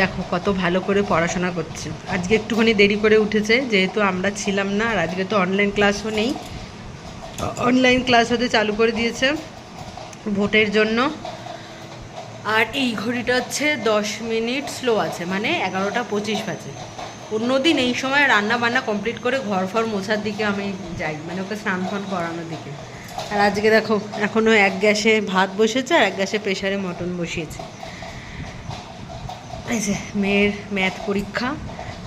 দেখো কত ভালো করে পড়াশোনা করছে। আজকে একটুখানি দেরি করে উঠেছে, যেহেতু আমরা ছিলাম না, আর আজকে তো অনলাইন ক্লাসও নেই। অনলাইন ক্লাস হতে চালু করে দিয়েছে ভোটের জন্য। আর এই ঘড়িটা হচ্ছে 10 মিনিট স্লো আছে, মানে 11টা 25 বাজে। অন্যদিন এই সময় রান্না বান্না কমপ্লিট করে ঘর ফর মোছার দিকে আমি যাই, মানে ওকে স্নান ফান করানোর দিকে। আর আজকে দেখো এখনও এক গ্যাসে ভাত বসেছে আর এক গ্যাসে প্রেশারে মটন বসিয়েছে। এই যে মেয়ের ম্যাথ পরীক্ষা,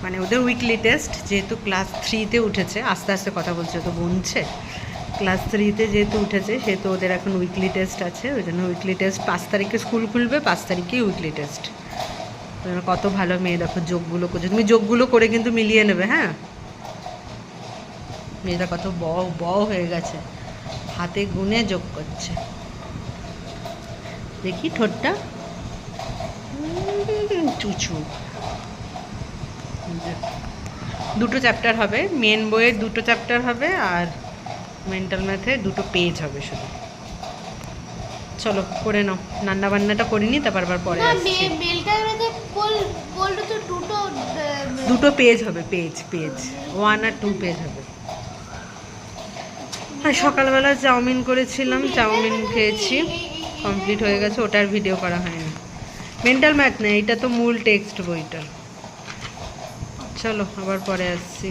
মানে ওদের উইকলি টেস্ট, যেহেতু ক্লাস 3-তে উঠেছে, আস্তে আস্তে কথা বলছে তো গুনছে। ক্লাস 3-তে যেহেতু উঠেছে সেহেতু ওদের এখন উইকলি টেস্ট আছে, ওই জন্য উইকলি টেস্ট 5 তারিখে স্কুল খুলবে, 5 তারিখেই উইকলি টেস্ট। কত ভালো মেয়ে, দেখো যোগগুলো করছে। তুমি যোগগুলো করে কিন্তু মিলিয়ে নেবে, হ্যাঁ। মেয়েটা কত ব হয়ে গেছে, হাতে গুনে যোগ করছে। দেখি ঠোঁটটা চুচু। দুটো চ্যাপ্টার হবে, মেন বইয়ের দুটো চ্যাপ্টার হবে, আর মেন্টাল ম্যাথে 2টো পেজ হবে শুধু। চলো করে নাও, রান্না বান্নাটা করিনি, তারপর আবার পরে আসছি। দুটো পেজ হবে, পেজ 1 আর 2 পেজ হবে। হ্যাঁ, সকালবেলা চাউমিন করেছিলাম, চাউমিন খেয়েছি, কমপ্লিট হয়ে গেছে। ওটার ভিডিও করা হয়নি। মেন্টাল ম্যাথ না, এটা তো মূল টেক্সট বইটা। চলো আবার পরে আসছি।